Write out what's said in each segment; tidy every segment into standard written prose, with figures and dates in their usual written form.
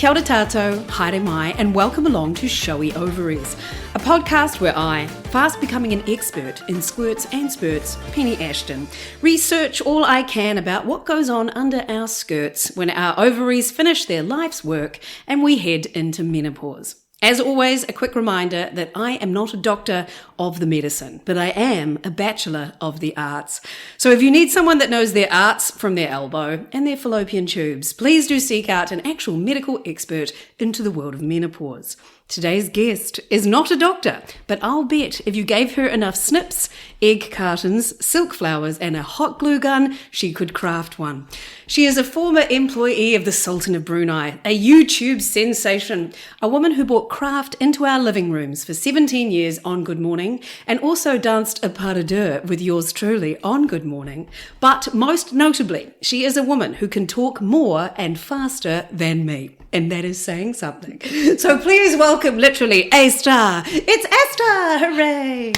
kia ora tātou, haere mai, and welcome along to Showy Ovaries, a podcast where I, fast becoming an expert in squirts and spurts, Penny Ashton, research all I can about what goes on under our skirts when our ovaries finish their life's work and we head into menopause. As always, a quick reminder that I am not a doctor of the medicine, but I am a bachelor of the arts. So if you need someone that knows their arts from their elbow and their fallopian tubes, please do seek out an actual medical expert into the world of menopause. Today's guest is not a doctor, but I'll bet if you gave her enough snips, egg cartons, silk flowers, and a hot glue gun, she could craft one. She is a former employee of the Sultan of Brunei, a YouTube sensation, a woman who brought craft into our living rooms for 17 years on Good Morning, and also danced a pas de deux with yours truly on Good Morning. But most notably, she is a woman who can talk more and faster than me. And that is saying something. So please welcome literally Astar. It's Astar! Hooray!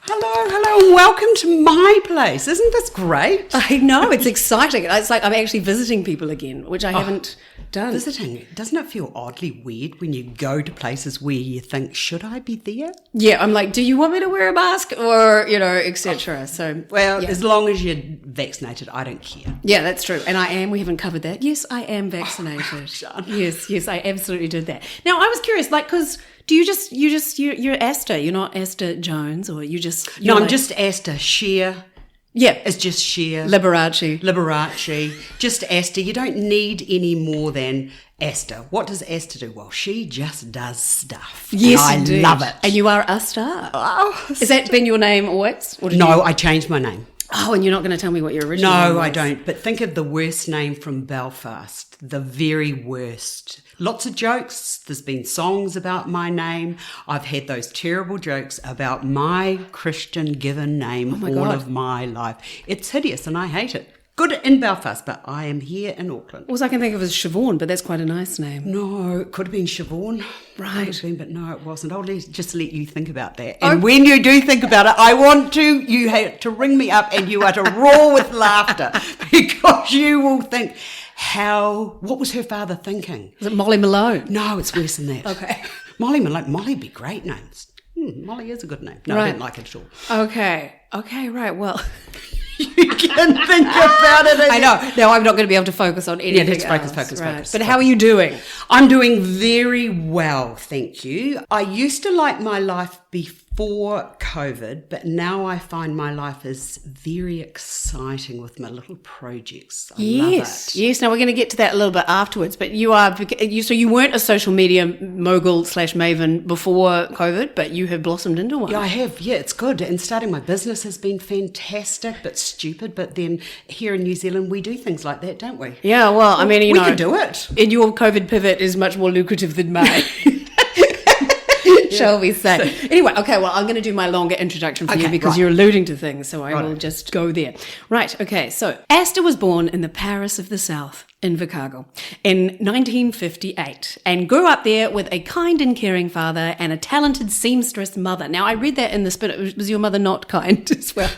Hello, welcome to my place. Isn't this great? I know, it's exciting. It's like I'm actually visiting people again, which I haven't done. Visiting, doesn't it feel oddly weird when you go to places where you think, should I be there? Yeah, I'm like, do you want me to wear a mask or, etc. So, well, as long as you're vaccinated, I don't care. Yeah, that's true. And I am, we haven't covered that. Yes, I am vaccinated. Yes, I absolutely did that. Now, I was curious, because do you're Astar, you're not Astar Jones, or No, I'm just Astar, sheer. Yeah. It's just sheer. Liberace. Just Astar. You don't need any more than Astar. What does Astar do? Well, she just does stuff. Yes, and I love it. And you are Astar. Oh, has that been your name always? I changed my name. Oh, and you're not going to tell me what your original name was? No, I don't. But think of the worst name from Belfast. The very worst. Lots of jokes. There's been songs about my name. I've had those terrible jokes about my Christian given name of my life. It's hideous and I hate it. Good in Belfast, but I am here in Auckland. All I can think of is Siobhan, but that's quite a nice name. No, it could have been Siobhan. Right. Could have been, but no, it wasn't. I'll just let you think about that. And when you do think about it, I want you have to ring me up and you are to roar with laughter because you will think, what was her father thinking? Was it Molly Malone? No, it's worse than that. Okay. Molly Malone. Molly would be great names. Molly is a good name. No, right. I don't like it at all. Okay, right, well... You can think about it. I know. No, I'm not going to be able to focus on anything let's focus. But how are you doing? I'm doing very well, thank you. I used to like my life before COVID, but now I find my life is very exciting with my little projects. I love it. Yes. Now we're going to get to that a little bit afterwards, but so you weren't a social media mogul / maven before COVID, but you have blossomed into one. Yeah, I have. Yeah, it's good. And starting my business has been fantastic, but stupid. But then here in New Zealand, we do things like that, don't we? Yeah, well, I mean, we can do it. And your COVID pivot is much more lucrative than mine. Shall we say? So, anyway, okay, well, I'm going to do my longer introduction for you because you're alluding to things, so I will just go there. Right, okay, so Astar was born in the Paris of the South, in Invercargill, in 1958, and grew up there with a kind and caring father and a talented seamstress mother. Now, I read that in the spirit. Was your mother not kind as well?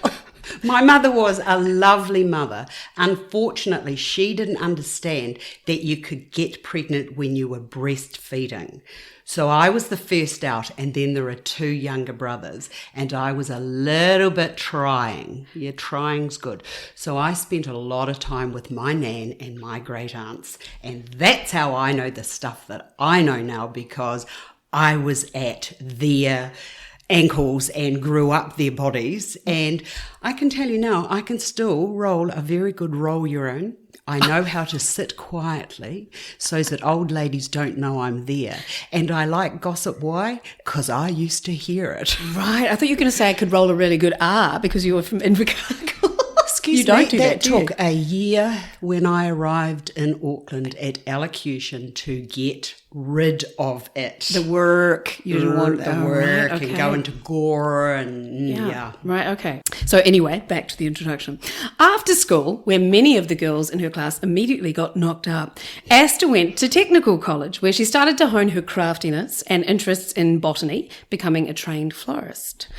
My mother was a lovely mother. Unfortunately, she didn't understand that you could get pregnant when you were breastfeeding. So I was the first out, and then there are two younger brothers, and I was a little bit trying. Yeah, trying's good. So I spent a lot of time with my nan and my great aunts, and that's how I know the stuff that I know now, because I was at their ankles and grew up their bodies. And I can tell you now, I can still roll a very good roll your own. I know how to sit quietly so that old ladies don't know I'm there. And I like gossip. Why? Because I used to hear it. Right. I thought you were going to say I could roll a really good R because you were from Invercargill. You don't do that, took a year when I arrived in Auckland at elocution to get rid of it. The work. You didn't want the work and go into gore and yeah. Right, okay. So anyway, back to the introduction. After school, where many of the girls in her class immediately got knocked up, Astar went to technical college where she started to hone her craftiness and interests in botany, becoming a trained florist.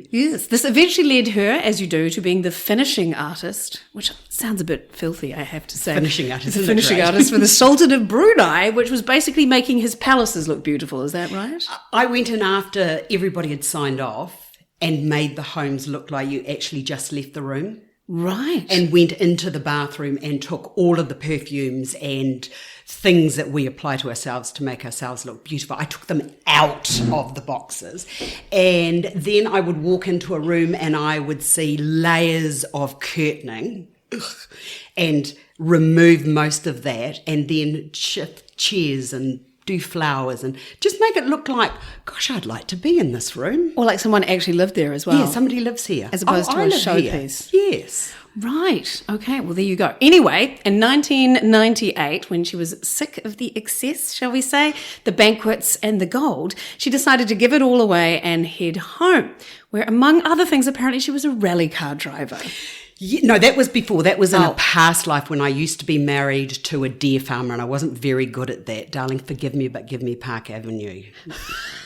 Yes, this eventually led her, as you do, to being the finishing artist, which sounds a bit filthy, I have to say. Finishing artist. The finishing artist for the Sultan of Brunei, which was basically making his palaces look beautiful. Is that right? I went in after everybody had signed off and made the homes look like you actually just left the room. Right. And went into the bathroom and took all of the perfumes and things that we apply to ourselves to make ourselves look beautiful. I took them out of the boxes. And then I would walk into a room and I would see layers of curtaining and remove most of that and then shift chairs and do flowers and just make it look like, gosh, I'd like to be in this room. Or like someone actually lived there as well. Yeah, somebody lives here. As opposed to a showpiece. Yes. Right. Okay. Well, there you go. Anyway, in 1998, when she was sick of the excess, shall we say, the banquets and the gold, she decided to give it all away and head home, where, among other things, apparently she was a rally car driver. Yeah, no, that was before. That was in a past life when I used to be married to a deer farmer and I wasn't very good at that. Darling, forgive me, but give me Park Avenue.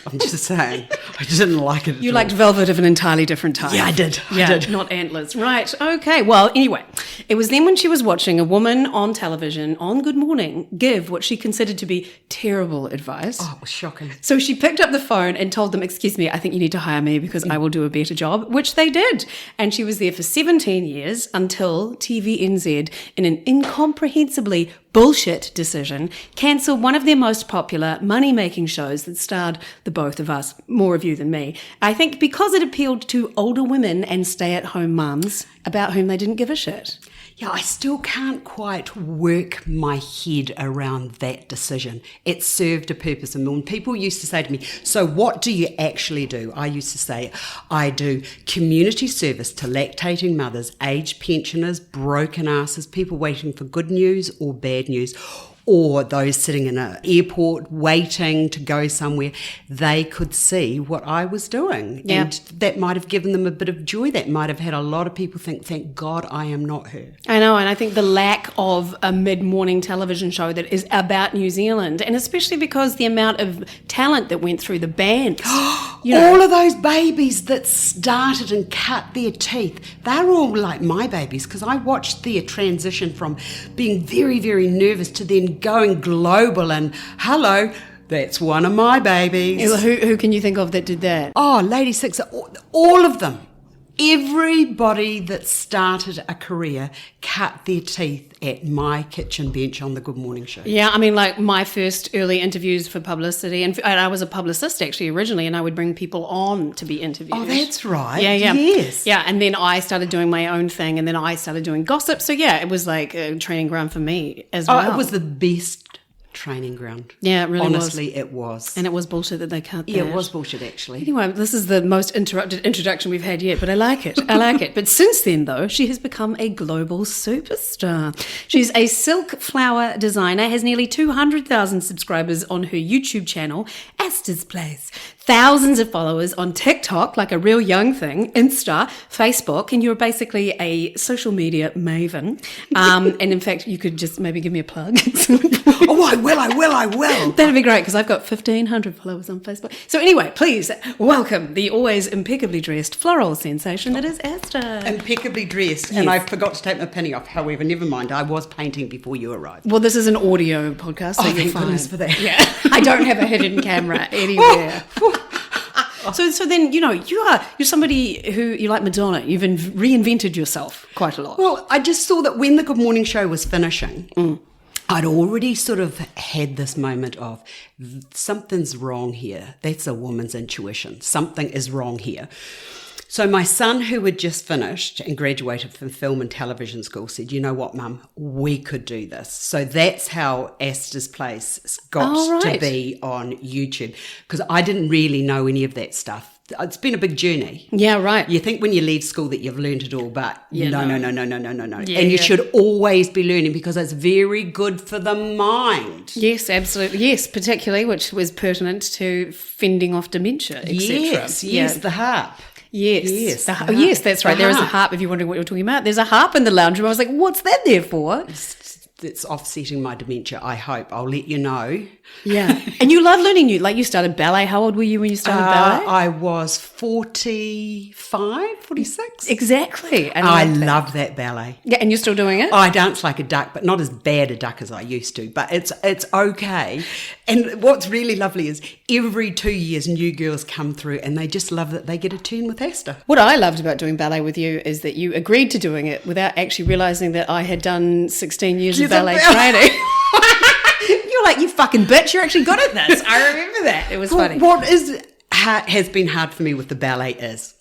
I'm just saying. I just didn't like it at You all. liked velvet of an entirely different type. Yeah, I did. Yeah, I did. not antlers. Right. Okay. Well, anyway, it was then when she was watching a woman on television on Good Morning give what she considered to be terrible advice. Oh, it was shocking. So she picked up the phone and told them, excuse me, I think you need to hire me because I will do a better job, which they did. And she was there for 17 years until TVNZ, in an incomprehensibly bullshit decision, cancelled one of their most popular money-making shows that starred the both of us, more of you than me. I think because it appealed to older women and stay-at-home mums about whom they didn't give a shit. Yeah, I still can't quite work my head around that decision. It served a purpose. And when people used to say to me, so what do you actually do? I used to say, I do community service to lactating mothers, aged pensioners, broken asses, people waiting for good news or bad news, or those sitting in an airport waiting to go somewhere. They could see what I was doing. Yeah. And that might have given them a bit of joy. That might have had a lot of people think, thank God I am not her. I know, and I think the lack of a mid-morning television show that is about New Zealand, and especially because the amount of talent that went through the bands. All of those babies that started and cut their teeth, they're all like my babies, because I watched their transition from being very, very nervous to then going global and, hello, that's one of my babies. Who can you think of that did that? Oh, Lady Six, all of them. Everybody that started a career cut their teeth at my kitchen bench on the Good Morning Show. Yeah, I mean, like my first early interviews for publicity, and I was a publicist actually originally, and I would bring people on to be interviewed. Oh, that's right. Yeah. Yes. Yeah, and then I started doing my own thing, and then I started doing gossip. So yeah, it was like a training ground for me as well. Oh, it was the best training ground. Yeah, it really Honestly, it was. And it was bullshit that they cut that. Yeah, it was bullshit, actually. Anyway, this is the most interrupted introduction we've had yet, but I like it. I like it. But since then, though, she has become a global superstar. She's a silk flower designer, has nearly 200,000 subscribers on her YouTube channel, Astar's Place. Thousands of followers on TikTok, like a real young thing, Insta, Facebook, and you're basically a social media maven. And in fact, you could just maybe give me a plug. Oh, I will. That'd be great because I've got 1,500 followers on Facebook. So anyway, please welcome the always impeccably dressed floral sensation that is Astar. Impeccably dressed, and I forgot to take my penny off. However, never mind. I was painting before you arrived. Well, this is an audio podcast, so Oh, you're thank fine. goodness for that. Yeah, I don't have a hidden camera anywhere. So then, you're somebody who, you like Madonna. You've reinvented yourself quite a lot. Well, I just saw that when the Good Morning Show was finishing, I'd already sort of had this moment of something's wrong here. That's a woman's intuition. Something is wrong here. So my son, who had just finished and graduated from film and television school, said, you know what, Mum, we could do this. So that's how Astar's Place got to be on YouTube, because I didn't really know any of that stuff. It's been a big journey. Yeah, right. You think when you leave school that you've learned it all, but no. Yeah, and you should always be learning because it's very good for the mind. Yes, absolutely. Yes, particularly, which was pertinent to fending off dementia, etc. Yes, the harp. Yes, yes, that's right. There is a harp. If you're wondering what you're talking about, there's a harp in the lounge room. I was like, what's that there for? it's offsetting my dementia, I hope. I'll let you know. Yeah. And you love learning new. Like you started ballet. How old were you when you started ballet? I was 45, 46. Exactly. And I love that ballet. Yeah, and you're still doing it? I dance like a duck, but not as bad a duck as I used to, but it's okay. And what's really lovely is every 2 years new girls come through and they just love that they get a turn with Astar. What I loved about doing ballet with you is that you agreed to doing it without actually realising that I had done 16 years of ballet training. You're like, you fucking bitch, you're actually good at this. I remember that. It was funny. What has been hard for me with the ballet is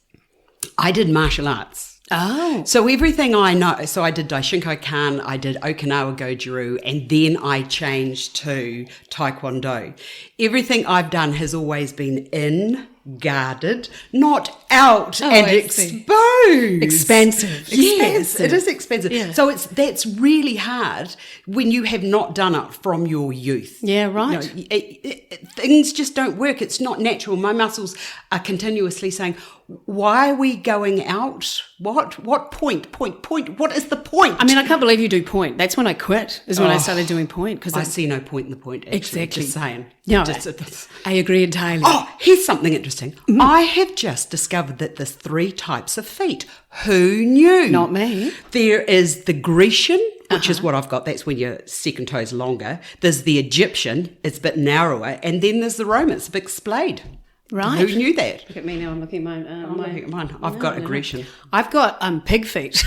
I did martial arts. Oh. So everything I know, so I did Daishinkai-kan, I did Okinawa Goju, and then I changed to Taekwondo. Everything I've done has always been in, guarded, not out and exposed. Expansive. Yes, it is expensive. Yeah. So that's really hard when you have not done it from your youth. Yeah, right. Things just don't work. It's not natural. My muscles are continuously saying, why are we going out? What point? What is the point? I mean, I can't believe you do point. That's when I quit, is when I started doing point. Because I see no point in the point, actually. Exactly. Just saying. No, I agree entirely. Oh, here's something interesting. I have just discovered that there's 3 types of feet. Who knew? Not me. There is the Grecian, which is what I've got. That's when your second toe's longer. There's the Egyptian. It's a bit narrower. And then there's the Roman. It's a big splayed. Right. Who knew that? Look at me now. I'm looking at mine. I'm looking at mine. I've got aggression. I've got pig feet. Is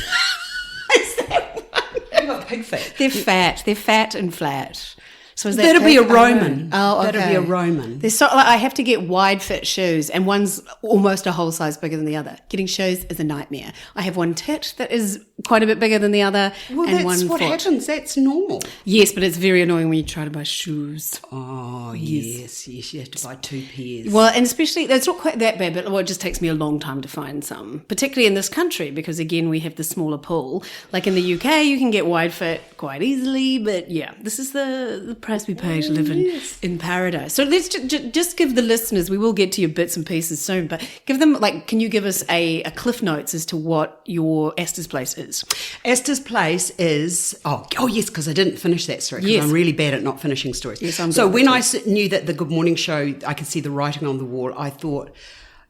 that one? You've got pig feet. They're fat. They're fat and flat. So is that That'll be a pig? Roman. Oh, okay. That'll be a Roman. There's I have to get wide fit shoes, and one's almost a whole size bigger than the other. Getting shoes is a nightmare. I have one tit that is quite a bit bigger than the other, Well, and that's one what foot. happens. That's normal. Yes, but it's very annoying when you try to buy shoes. Oh, yes. You have to buy 2 pairs. Well, and especially, it's not quite that bad, but it just takes me a long time to find some, particularly in this country, because again, we have the smaller pool. Like in the UK, you can get wide fit quite easily, but yeah, this is the price we pay to live in paradise. So let's just give the listeners, we will get to your bits and pieces soon, but give them, can you give us a cliff notes as to what your Astar's place is? Astar's place is, oh yes, because I didn't finish that story, because I'm really bad at not finishing stories. Yes, I'm so good when at I knew that the Good Morning show, I could see the writing on the wall, I thought,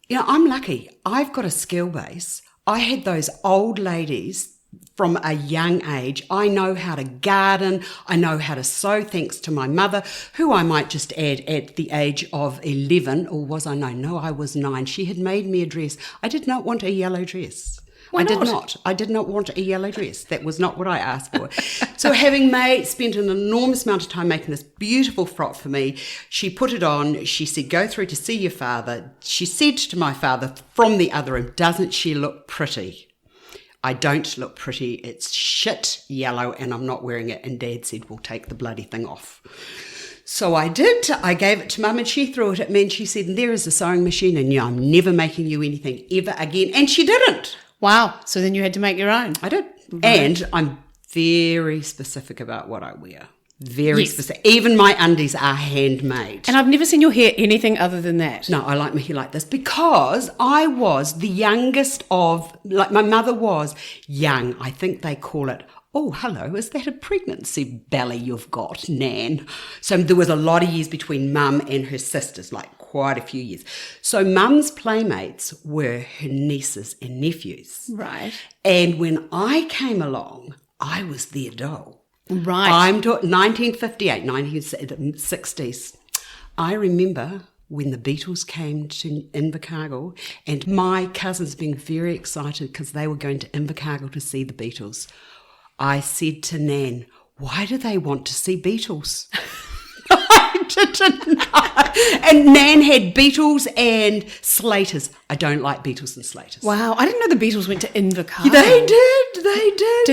I'm lucky. I've got a skill base. I had those old ladies from a young age. I know how to garden. I know how to sew, thanks to my mother, who I might just add at the age of 11, or was I 9? No, I was 9. She had made me a dress. I did not want a yellow dress. Why not? I did not want a yellow dress. That was not what I asked for. So having spent an enormous amount of time making this beautiful frock for me, she put it on. She said, go through to see your father. She said to my father from the other room, doesn't she look pretty? I don't look pretty. It's shit yellow and I'm not wearing it. And Dad said, well, take the bloody thing off. So I did. I gave it to Mum and she threw it at me and she said, there is a sewing machine and I'm never making you anything ever again. And she didn't. Wow. So then you had to make your own. I did. Right. And I'm very specific about what I wear. Very specific. Even my undies are handmade. And I've never seen your hair anything other than that. No, I like my hair like this because I was the youngest of, like my mother was young. I think they call it, oh, hello, is that a pregnancy belly you've got, Nan? So there was a lot of years between Mum and her sisters, like quite a few years. So Mum's playmates were her nieces and nephews. Right. And when I came along, I was their doll. Right. I'm talking 1958, 1960s. I remember when the Beatles came to Invercargill and my cousins being very excited because they were going to Invercargill to see the Beatles. I said to Nan, why do they want to see Beatles? I didn't know. And Nan had Beatles and Slaters. I don't like Beatles and Slaters. Wow. I didn't know the Beatles went to Invercargill. They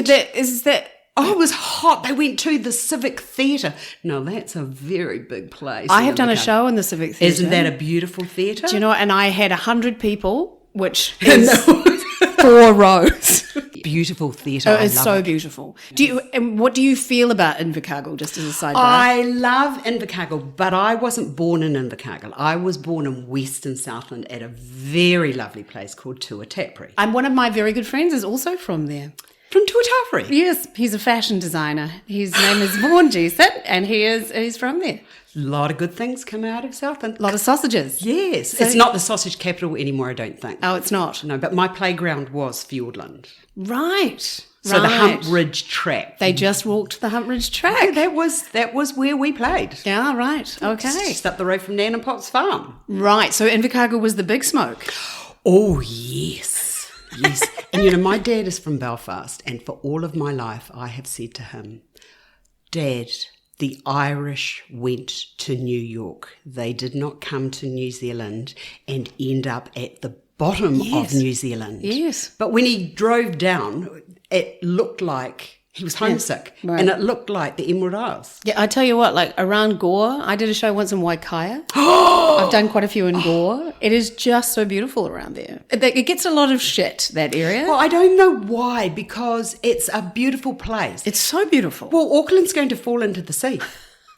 did. Is that... Oh, it was hot. They went to the Civic Theatre. No, that's a very big place. I have done a show in the Civic Theatre. Isn't that a beautiful theatre? Do you know what? And I had 100 people, which is 4 rows. Beautiful theatre. Oh, it's so beautiful. And what do you feel about Invercargill, just as a side note? I love Invercargill, but I wasn't born in Invercargill. I was born in Western Southland at a very lovely place called Tuatapere. And one of my very good friends is also from there. From Tuatapere. Yes, he's a fashion designer. His name is Vaughan Jason, and he's from there. A lot of good things come out of Southland. A lot of sausages. Yes. So- it's not the sausage capital anymore, I don't think. Oh, it's not. No, but my playground was Fiordland. Right. So the Hump Ridge track. They just walked the Hump Ridge track. That was where we played. Yeah, right. Okay. Just up the road from Nan and Pop's farm. Right. So Invercargill was the big smoke. Oh, yes. Yes. And my dad is from Belfast, and for all of my life I have said to him, Dad, the Irish went to New York. They did not come to New Zealand and end up at the bottom of New Zealand. Yes. But when he drove down, it looked like he was homesick, right. and it looked like the Emerald Isles. Yeah, I tell you what, like around Gore, I did a show once in Waikaya. I've done quite a few in Gore. It is just so beautiful around there. It gets a lot of shit, that area. Well, I don't know why, because it's a beautiful place. It's so beautiful. Well, Auckland's going to fall into the sea.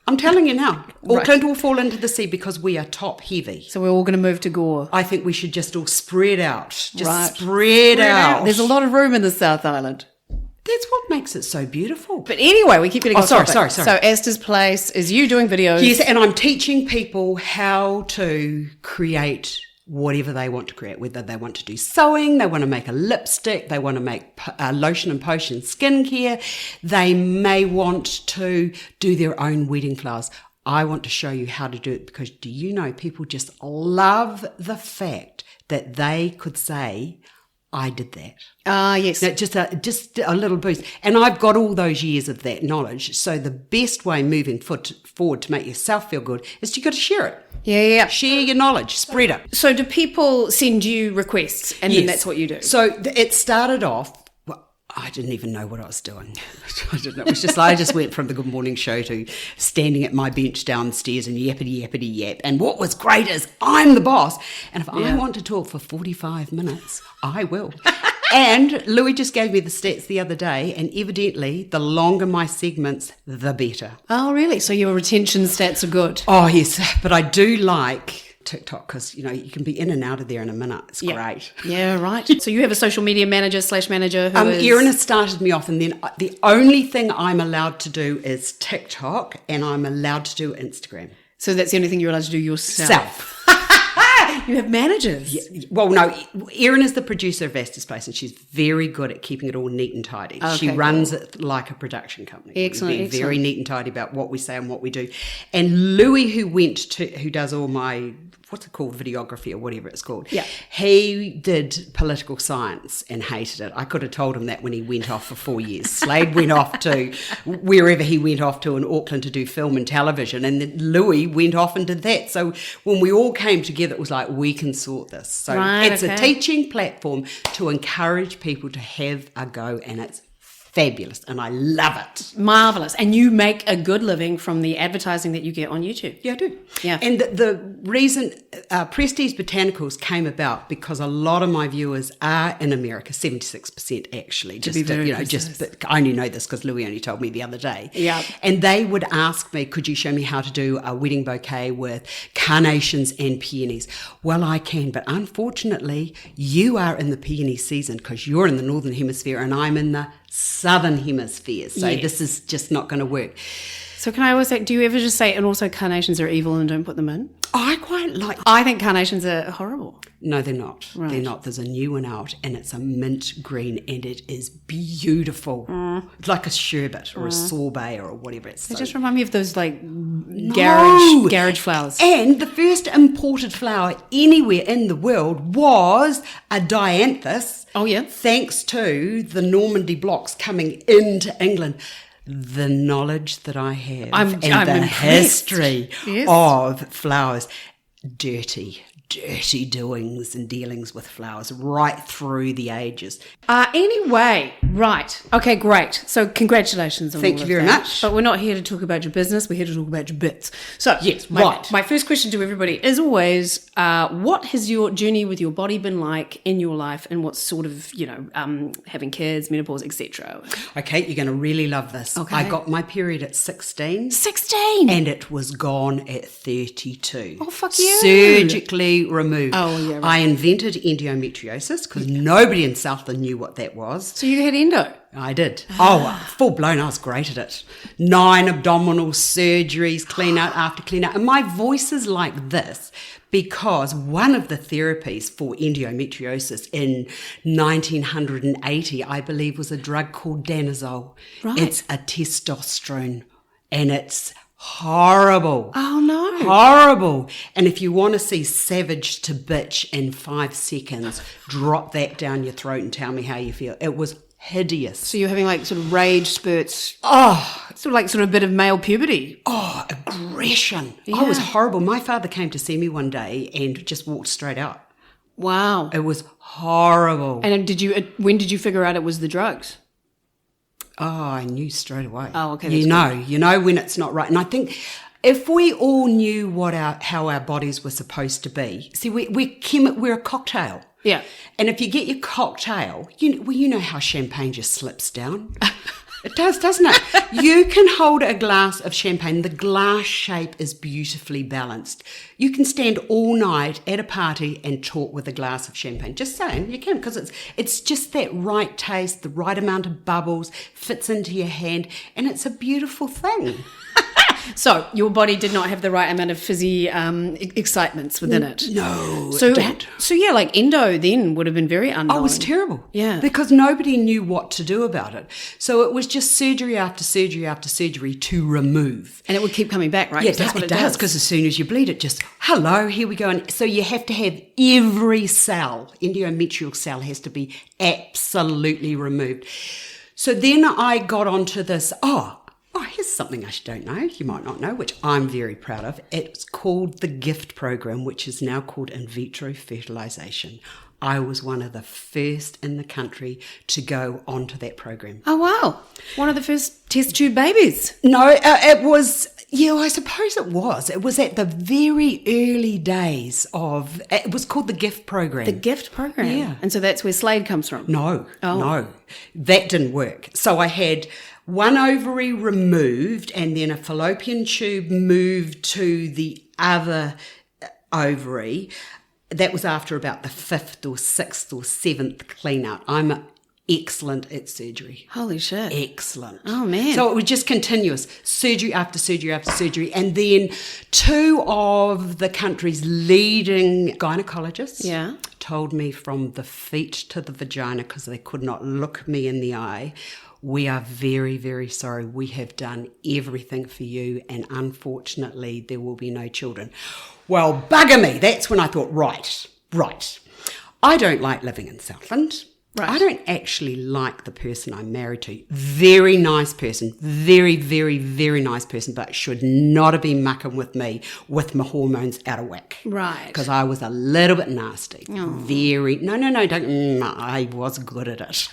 I'm telling you now. Auckland will fall into the sea because we are top heavy. So we're all going to move to Gore. I think we should just all spread out. Right. Spread out. There's a lot of room in the South Island. That's what makes it so beautiful. But anyway, we keep getting off sorry. topic. So Astar's Place is you doing videos. Yes, and I'm teaching people how to create whatever they want to create, whether they want to do sewing, they want to make a lipstick, they want to make lotion and potion skincare, they may want to do their own wedding flowers. I want to show you how to do it, because do you know, people just love the fact that they could say, I did that. Ah, yes. Now, just a little boost. And I've got all those years of that knowledge. So the best way moving forward to make yourself feel good is you got to share it. Yeah. Share your knowledge, spread it. So do people send you requests and then that's what you do? So it started off, I didn't even know what I was doing. I didn't know. It was just, I just went from the Good Morning Show to standing at my bench downstairs and yappity yap. And what was great is I'm the boss. And if I want to talk for 45 minutes, I will. And Louis just gave me the stats the other day, and evidently the longer my segments, the better. Oh, really? So your retention stats are good? Oh, yes. But I do like TikTok, because you can be in and out of there in a minute. It's great. Yeah, right. So you have a social media manager/manager who is... Erin has started me off, and then the only thing I'm allowed to do is TikTok, and I'm allowed to do Instagram. So that's the only thing you're allowed to do yourself? You have managers. Yeah, well, no, Erin is the producer of Astar's Place, and she's very good at keeping it all neat and tidy. Okay, she runs it like a production company. Excellent. Very neat and tidy about what we say and what we do. And Louis, who does all my, what's it called, videography or whatever it's called. Yeah. He did political science and hated it. I could have told him that when he went off for 4 years. Slade went off to wherever he went off to in Auckland to do film and television, and then Louis went off and did that. So when we all came together, it was like, we can sort this. So it's a teaching platform to encourage people to have a go, and it's fabulous, and I love it. Marvellous. And you make a good living from the advertising that you get on YouTube. Yeah, I do. Yeah. And the reason Prestige Botanicals came about because a lot of my viewers are in America, 76% actually. To be very but I only know this because Louis only told me the other day. Yeah. And they would ask me, could you show me how to do a wedding bouquet with carnations and peonies? Well, I can, but unfortunately, you are in the peony season because you're in the Northern Hemisphere and I'm in the Southern Hemisphere, so this is just not going to work. So can I always say, do you ever just say, and also carnations are evil and don't put them in? I quite like... I think carnations are horrible. No, they're not. Right. They're not. There's a new one out, and it's a mint green, and it is beautiful. It's like a sherbet or a sorbet or whatever. They just remind me of those like garage flowers. And the first imported flower anywhere in the world was a dianthus. Oh, yeah. Thanks to the Normandy blocks coming into England. The knowledge that I have I'm the impressed. history of flowers, dirty doings and dealings with flowers right through the ages. Anyway, right. Okay, great. So congratulations on Thank you very much. But we're not here to talk about your business. We're here to talk about your bits. So yes, my first question to everybody is always, what has your journey with your body been like in your life, and what sort of, having kids, menopause, etc.? Okay, you're going to really love this. Okay. I got my period at 16. 16? And it was gone at 32. Oh, fuck you. Surgically fully removed. Oh, yeah, right. I invented endometriosis because nobody in Southland knew what that was. So you had endo? I did. Oh, full blown. I was great at it. 9 abdominal surgeries, clean out after clean out. And my voice is like this because one of the therapies for endometriosis in 1980, I believe, was a drug called danazol. Right. It's a testosterone and it's horrible. Oh, no. Horrible. And if you want to see savage to bitch in 5 seconds, drop that down your throat and tell me how you feel. It was hideous. So you're having like sort of rage spurts. Oh, Sort of a bit of male puberty. oh, aggression. Yeah. Oh, it was horrible. My father came to see me one day and just walked straight out. Wow. It was horrible. And when did you figure out it was the drugs? Oh, I knew straight away. Oh, okay, You that's know when it's not right. And I think if we all knew how our bodies were supposed to be, see, we're a cocktail. Yeah. And if you get your cocktail, you know how champagne just slips down. It does, doesn't it? You can hold a glass of champagne. The glass shape is beautifully balanced. You can stand all night at a party and talk with a glass of champagne. Just saying, you can, because it's just that right taste, the right amount of bubbles, fits into your hand, and it's a beautiful thing. So your body did not have the right amount of fizzy excitements within it. No, So it didn't. so yeah, like endo then would have been very unknown. Oh, it was terrible. Yeah. Because nobody knew what to do about it. So it was just surgery after surgery after surgery to remove. And it would keep coming back, right? Yeah, 'Cause that's what it does, because as soon as you bleed, it just, hello, here we go. And so you have to have every cell, endometrial cell has to be absolutely removed. So then I got onto this, here's something I don't know, you might not know, which I'm very proud of. It's called the GIFT program, which is now called in vitro fertilization. I was one of the first in the country to go onto that program. Oh, wow. One of the first test tube babies. No, it was, I suppose it was. It was at the very early days it was called the GIFT program. The GIFT program. Yeah. And so that's where Slade comes from. No, that didn't work. So I had one ovary removed and then a fallopian tube moved to the other ovary. That was after about the 5th or 6th or 7th clean out. I'm excellent at surgery. Holy shit. Excellent. Oh, man. So it was just continuous, surgery after surgery after surgery. And then 2 of the country's leading gynecologists told me from the feet to the vagina, because they could not look me in the eye, we are very, very sorry. We have done everything for you, and unfortunately there will be no children. Well, bugger me. That's when I thought, right. I don't like living in Southland. Right. I don't actually like the person I'm married to. Very nice person. Very, very, very nice person, but should not have been mucking with me with my hormones out of whack. Right. Because I was a little bit nasty. Oh. No, I was good at it.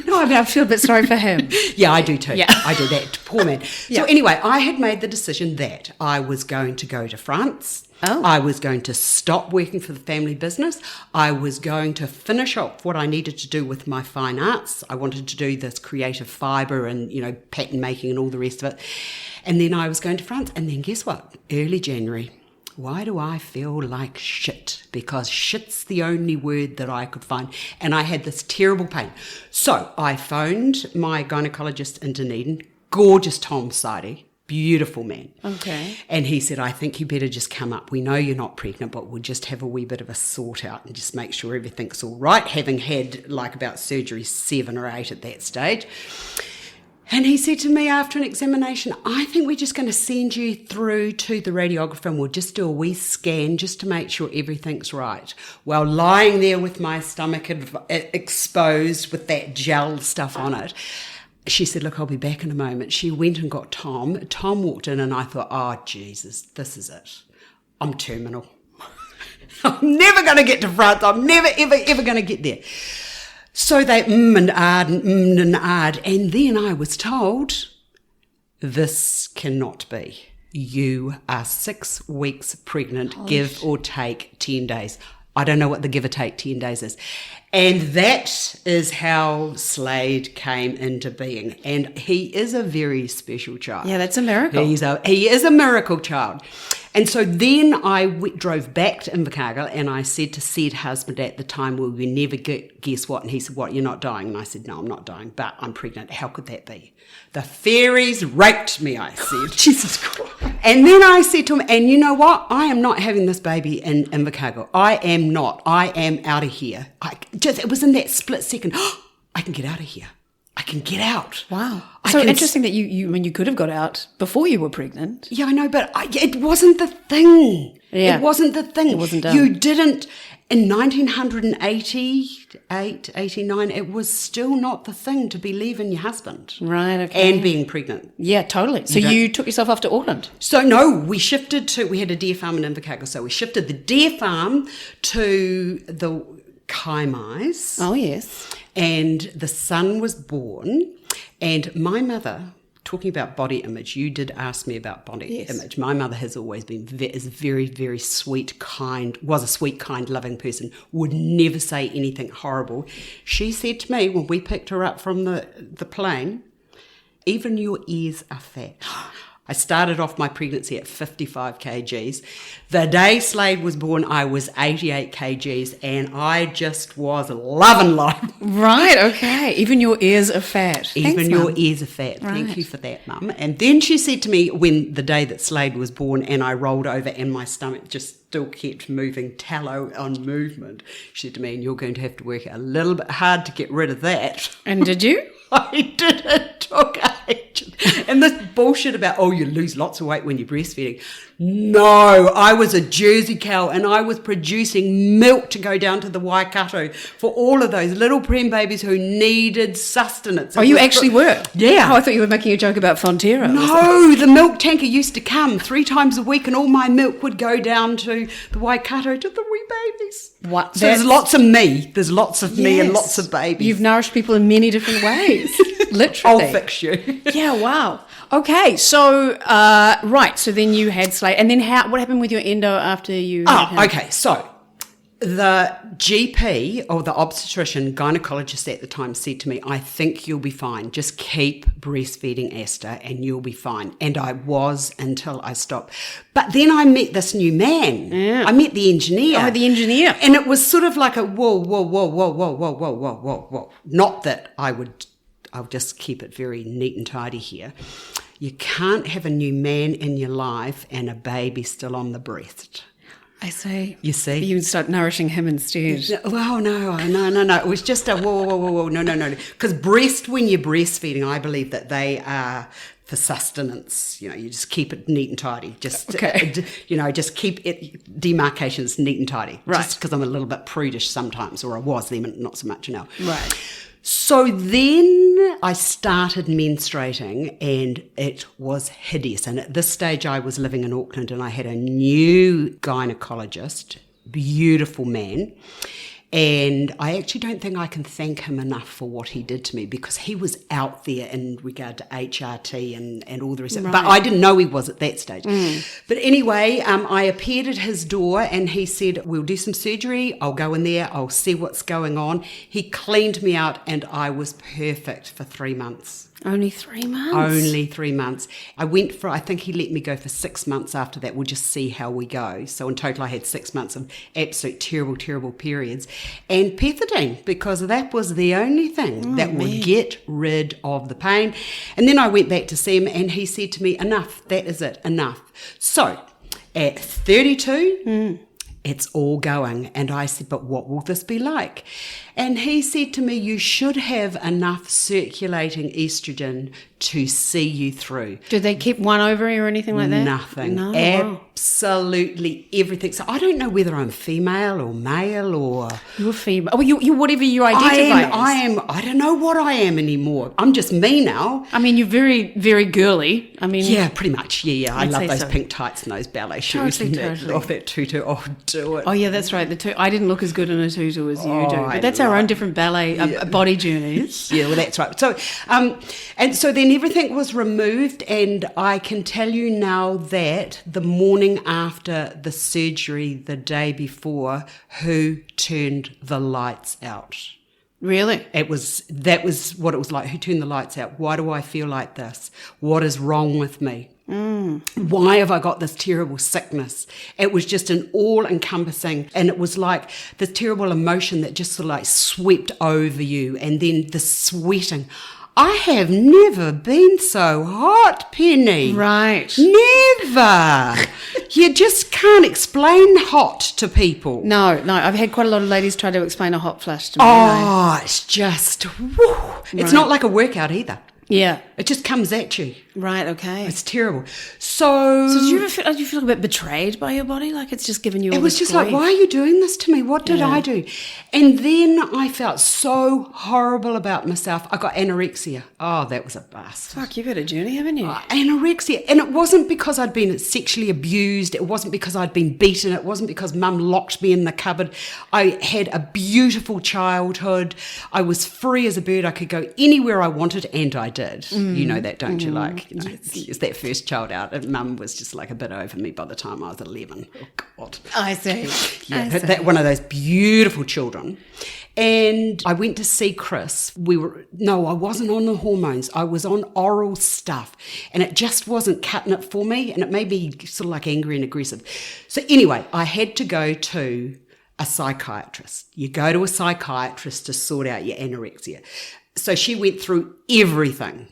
No, I mean, I feel a bit sorry for him. Yeah, I do too. Yeah. I do that. Poor man. Yeah. So anyway, I had made the decision that I was going to go to France. Oh. I was going to stop working for the family business. I was going to finish off what I needed to do with my fine arts. I wanted to do this creative fibre and, pattern making and all the rest of it. And then I was going to France. And then guess what? Early January. Why do I feel like shit? Because shit's the only word that I could find. And I had this terrible pain. So I phoned my gynecologist in Dunedin, gorgeous Tom Sidey, beautiful man. Okay. And he said, I think you better just come up. We know you're not pregnant, but we'll just have a wee bit of a sort out and just make sure everything's all right, having had about surgery 7 or 8 at that stage. And he said to me after an examination, I think we're just going to send you through to the radiographer and we'll just do a wee scan just to make sure everything's right. Well, lying there with my stomach exposed with that gel stuff on it, she said, look, I'll be back in a moment. She went and got Tom. Tom walked in and I thought, oh, Jesus, this is it. I'm terminal. I'm never going to get to France. I'm never, ever going to get there. So they and ahed, and then I was told, this cannot be. You are 6 weeks pregnant, give or take 10 days. I don't know what the give or take 10 days is. And that is how Slade came into being. And he is a very special child. Yeah, that's a miracle. He is a miracle child. And so then I drove back to Invercargill and I said to said husband at the time, well, we never guess what? And he said, what, you're not dying? And I said, no, I'm not dying, but I'm pregnant. How could that be? The fairies raped me, I said. Jesus Christ. And then I said to him, and you know what? I am not having this baby in Invercargill. I am not. I am out of here. It was in that split second. I can get out of here. I can get out. Wow. So interesting that you could have got out before you were pregnant. Yeah, I know, but it wasn't the thing. Yeah. It wasn't the thing. It wasn't done. You didn't, in 1988, 89, it was still not the thing to be leaving your husband. Right, okay. And being pregnant. Yeah, totally. So you took yourself off to Auckland? So no, we had a deer farm in Invercargill, so we shifted the deer farm to the Kaimais. Oh, yes. And the son was born, and my mother, talking about body image, you did ask me about body image. My mother has always been is very, very sweet, kind, was a sweet, kind, loving person, would never say anything horrible. She said to me when we picked her up from the plane, even your ears are fat. I started off my pregnancy at 55 kgs. The day Slade was born, I was 88 kgs, and I just was loving life. Right, okay. Even your ears are fat. Even Thanks, your Mum. ears are fat. Right. Thank you for that, Mum. And then she said to me when the day that Slade was born and I rolled over and my stomach just still kept moving, tallow on movement, she said to me, and you're going to have to work a little bit hard to get rid of that. And did you? I did. It took ages. And this bullshit about, you lose lots of weight when you're breastfeeding. No, I was a Jersey cow and I was producing milk to go down to the Waikato for all of those little prem babies who needed sustenance. Oh, you actually were? Yeah. Oh, I thought you were making a joke about Fonterra. No, the milk tanker used to come 3 times a week and all my milk would go down to the Waikato to the wee babies. What? So there's lots of me. There's lots of me and Yes. lots of babies. You've nourished people in many different ways. Literally. I'll fix you. Yeah, wow. Okay, so, right, so then you had Slade. And then what happened with your endo after you had him? Okay, so the GP or the obstetrician gynecologist at the time said to me, I think you'll be fine. Just keep breastfeeding Astar and you'll be fine. And I was until I stopped. But then I met this new man. Yeah. I met the engineer. Oh, the engineer. And it was sort of like a whoa. Not that I'll just keep it very neat and tidy here. You can't have a new man in your life and a baby still on the breast. I see. You see? You would start nourishing him instead. Well, no. It was just a whoa. No. Because when you're breastfeeding, I believe that they are for sustenance. You just keep it neat and tidy. Just keep it demarcations neat and tidy. Right. Just because I'm a little bit prudish sometimes, or I was then, not so much now. Right. So then I started menstruating and it was hideous. And at this stage I was living in Auckland and I had a new gynecologist, beautiful man. And I actually don't think I can thank him enough for what he did to me because he was out there in regard to HRT and all the rest of it. But I didn't know he was at that stage. But anyway, I appeared at his door and he said, we'll do some surgery. I'll go in there. I'll see what's going on. He cleaned me out and I was perfect for 3 months. Only 3 months? Only 3 months. I think he let me go for 6 months after that. We'll just see how we go. So in total I had 6 months of absolute terrible periods. And pethidine, because that was the only thing that would get rid of the pain. And then I went back to see him and he said to me, enough, that is it, enough. So at 32... it's all going. And I said, but what will this be like? And he said to me, you should have enough circulating estrogen to see you through. Did they keep one ovary or anything like that? Nothing. No, Absolutely everything. So I don't know whether I'm female or male or... You're female. Oh, you whatever you identify as. I don't know what I am anymore. I'm just me now. I mean, you're very, very girly. I mean... Yeah, pretty much. Yeah. I I'd love say those so. pink tights and those ballet shoes. Totally. That tutu. Oh, do it. Oh, yeah, that's right. I didn't look as good in a tutu as you do. But that's our own different ballet, body journeys. Yeah, well, that's right. So, and so then everything was removed, and I can tell you now that the morning after the surgery, the day before, who turned the lights out? Really? That was what it was like. Who turned the lights out? Why do I feel like this? What is wrong with me? Why have I got this terrible sickness? It was just an all-encompassing, and it was like this terrible emotion that just sort of like swept over you, and then the sweating. I have never been so hot, Penny. Right. Never. You just can't explain hot to people. No, I've had quite a lot of ladies try to explain a hot flash to me. Oh, it's just, woo. It's not like a workout either. Yeah. It just comes at you. Right, okay. It's terrible. So did you ever feel a bit betrayed by your body? Like it's just giving you all it was this just grief? like, why are you doing this to me? What did I do? And then I felt so horrible about myself. I got anorexia. Oh, that was a bust. Fuck, you've had a journey, haven't you? Anorexia. And it wasn't because I'd been sexually abused. It wasn't because I'd been beaten. It wasn't because mum locked me in the cupboard. I had a beautiful childhood. I was free as a bird. I could go anywhere I wanted, and I did. You know that, don't you? Like, you know, it's that first child out, and mum was just like a bit over me by the time I was 11. Oh, God. I see. Yeah, that one of those beautiful children. And I went to see Chris. I wasn't on the hormones. I was on oral stuff, and it just wasn't cutting it for me, and it made me sort of like angry and aggressive. So anyway, I had to go to a psychiatrist. You go to a psychiatrist to sort out your anorexia. So she went through everything,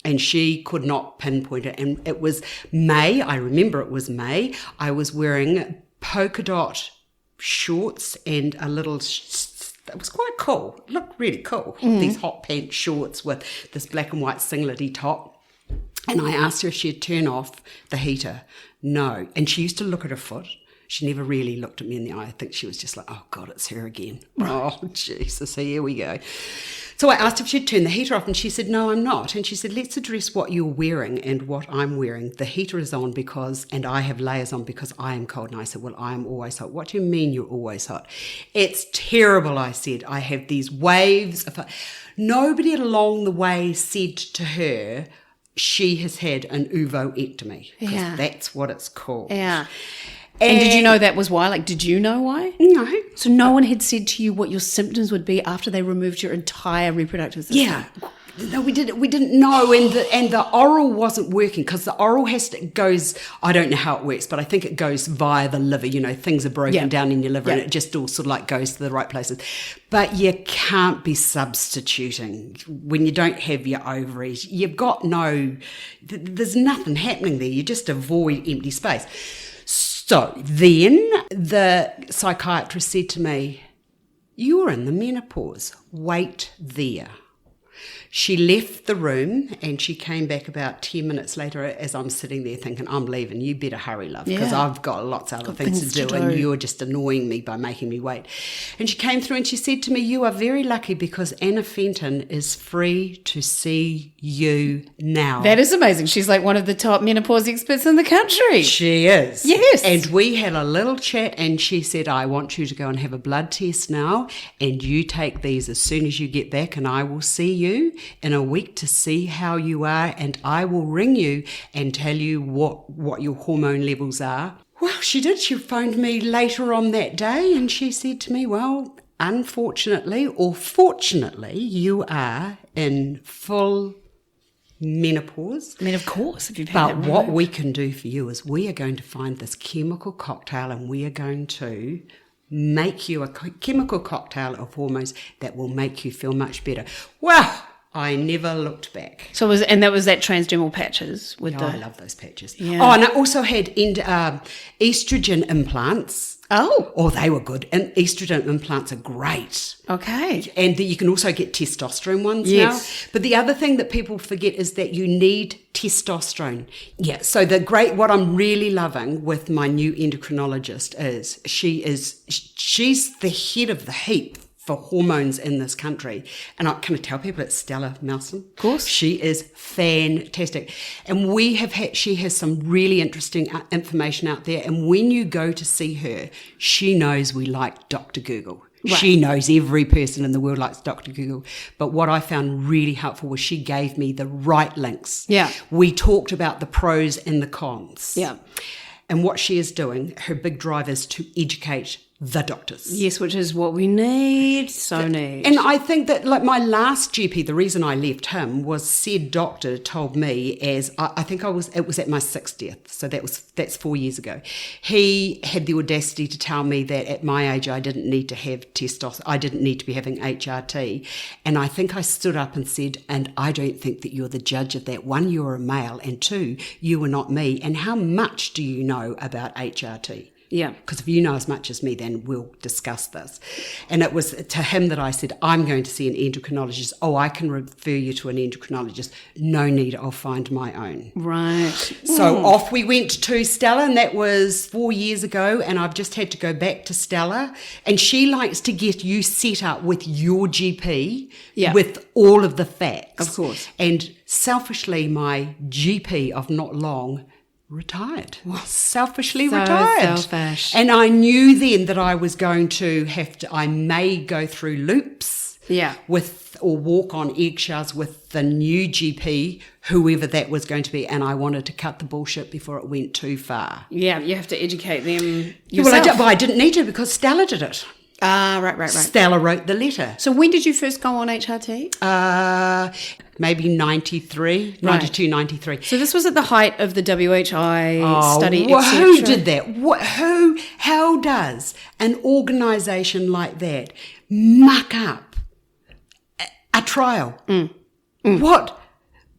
and she could not pinpoint it. And it was May. I remember it was May. I was wearing polka dot shorts and a little... It was quite cool. It looked really cool. These hot pants shorts with this black and white singlety top. And I asked her if she'd turn off the heater. No. And she used to look at her foot. She never really looked at me in the eye. I think she was just like, oh, God, it's her again. Oh, Jesus, here we go. So I asked if she'd turn the heater off, and she said, no, I'm not. And she said, let's address what you're wearing and what I'm wearing. The heater is on and I have layers on because I am cold. And I said, well, I am always hot. What do you mean you're always hot? It's terrible, I said. I have these waves of... Nobody along the way said to her, she has had an ovoectomy. Because that's what it's called. Yeah. And did you know that was why? Like, did you know why? No. So no one had said to you what your symptoms would be after they removed your entire reproductive system? Yeah. No, we didn't know, and the oral wasn't working because the oral goes. I don't know how it works, but I think it goes via the liver. You know, things are broken down in your liver, and it just all sort of like goes to the right places. But you can't be substituting when you don't have your ovaries. You've got there's nothing happening there. You just avoid empty space. So then the psychiatrist said to me, you're in the menopause. Wait there. She left the room, and she came back about 10 minutes later as I'm sitting there thinking, I'm leaving. You better hurry, love, because I've got lots of other things to do, and you're just annoying me by making me wait. And she came through and she said to me, you are very lucky because Anna Fenton is free to see you now. That is amazing. She's like one of the top menopause experts in the country. She is. Yes. And we had a little chat, and she said, I want you to go and have a blood test now, and you take these as soon as you get back, and I will see you in a week to see how you are, and I will ring you and tell you what your hormone levels are. Well, she did. She phoned me later on that day, and she said to me, well, unfortunately or fortunately, you are in full menopause. I mean, of course, if you've had But that what removed. we can do for you is we are going to find this chemical cocktail, and we are going to make you a chemical cocktail of hormones that will make you feel much better. Well, I never looked back. So that was that transdermal patches with I love those patches. Yeah. Oh, and I also had estrogen implants. Oh, they were good. And estrogen implants are great. Okay. And you can also get testosterone ones Yes. now. But the other thing that people forget is that you need testosterone. Yeah. So what I'm really loving with my new endocrinologist is she's the head of the heap for hormones in this country. And I kind of tell people it's Stella Nelson. Of course. She is fantastic. And she has some really interesting information out there. And when you go to see her, she knows we like Dr. Google. Right. She knows every person in the world likes Dr. Google. But what I found really helpful was she gave me the right links. Yeah. We talked about the pros and the cons. Yeah. And what she is doing, her big drive is to educate the doctors. Yes, which is what we need, so need. And I think that, like, my last GP, the reason I left him was said doctor told me it was at my 60th, so that's 4 years ago. He had the audacity to tell me that at my age I didn't need to have testosterone, I didn't need to be having HRT. And I think I stood up and said, and I don't think that you're the judge of that. One, you're a male, and two, you are not me. And how much do you know about HRT? Yeah. Because if you know as much as me, then we'll discuss this. And it was to him that I said, I'm going to see an endocrinologist. Oh, I can refer you to an endocrinologist. No need, I'll find my own. Right. So off we went to Stella, and that was 4 years ago, and I've just had to go back to Stella. And she likes to get you set up with your GP with all of the facts. Of course. And selfishly, my GP of not long retired. Selfishly retired. Selfish. And I knew then that I was going to I may go through loops or walk on eggshells with the new GP, whoever that was going to be, and I wanted to cut the bullshit before it went too far. Yeah, you have to educate them yourself. Well, I didn't need to because Stella did it. Ah, right. Stella wrote the letter. So when did you first go on HRT? Maybe 92, 93. So this was at the height of the WHI study, well, etc. who did that? How does an organisation like that muck up a trial? What?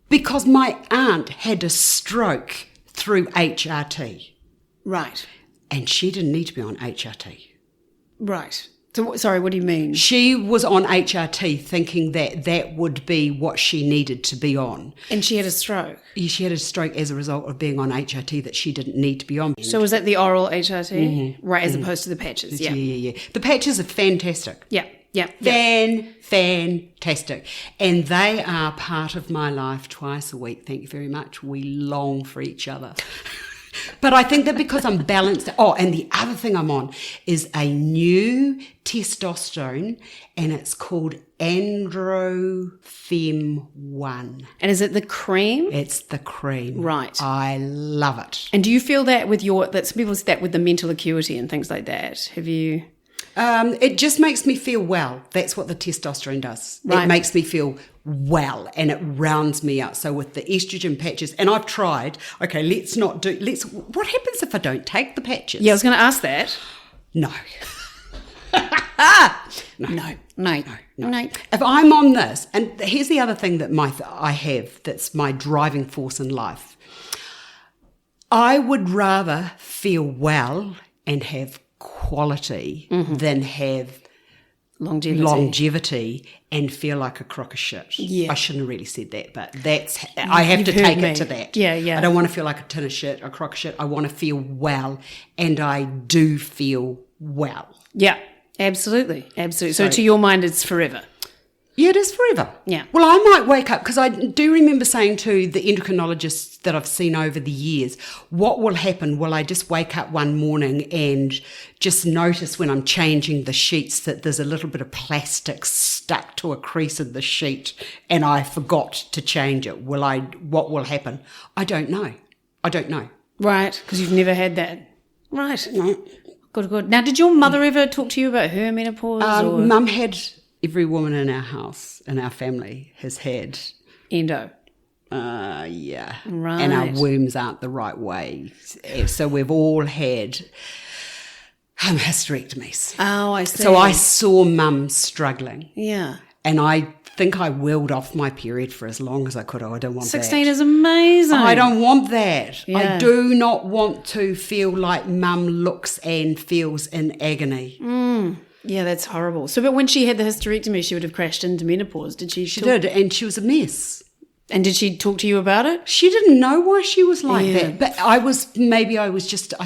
Because my aunt had a stroke through HRT. Right. And she didn't need to be on HRT. Right. So, sorry, what do you mean? She was on HRT thinking that would be what she needed to be on. And she had a stroke? She had a stroke as a result of being on HRT that she didn't need to be on. So was that the oral HRT? Mm-hmm. Right, as opposed to the patches? Yeah. The patches are fantastic. Yeah. Fantastic. And they are part of my life twice a week. Thank you very much. We long for each other. But I think that because I'm balanced. Oh, and the other thing I'm on is a new testosterone, and it's called Androfem 1. And is it the cream? It's the cream. Right. I love it. And do you feel that that some people say that with the mental acuity and things like that? Have you? It just makes me feel well. That's what the testosterone does. Right. It makes me feel well, and it rounds me out. So with the estrogen patches, and I've tried, what happens if I don't take the patches? Yeah, I was going to ask that. No. No. If I'm on this, and here's the other thing that I have that's my driving force in life. I would rather feel well and have quality than have longevity and feel like a crock of shit. Yeah. I shouldn't have really said that, but I have to take it to that. Yeah. I don't want to feel like a tin of shit, a crock of shit. I want to feel well, and I do feel well. Yeah, absolutely. So to your mind, it's forever. Yeah, it is forever. Yeah. Well, I might wake up, because I do remember saying to the endocrinologists that I've seen over the years, what will happen? Will I just wake up one morning and just notice when I'm changing the sheets that there's a little bit of plastic stuck to a crease in the sheet and I forgot to change it? What will happen? I don't know. Right, because you've never had that. Right. No. Good. Now, did your mother ever talk to you about her menopause? Mum had... Every woman in our house, in our family, has had... Endo. Yeah. Right. And our wombs aren't the right way. So we've all had hysterectomies. Oh, I see. So I saw Mum struggling. Yeah. And I think I willed off my period for as long as I could. Oh, I don't want 16 that. is amazing. I don't want that. Yeah. I do not want to feel like Mum looks and feels in agony. Yeah, that's horrible. So, but when she had the hysterectomy, she would have crashed into menopause. Did she? She did, and she was a mess. And did she talk to you about it? She didn't know why she was like that. But I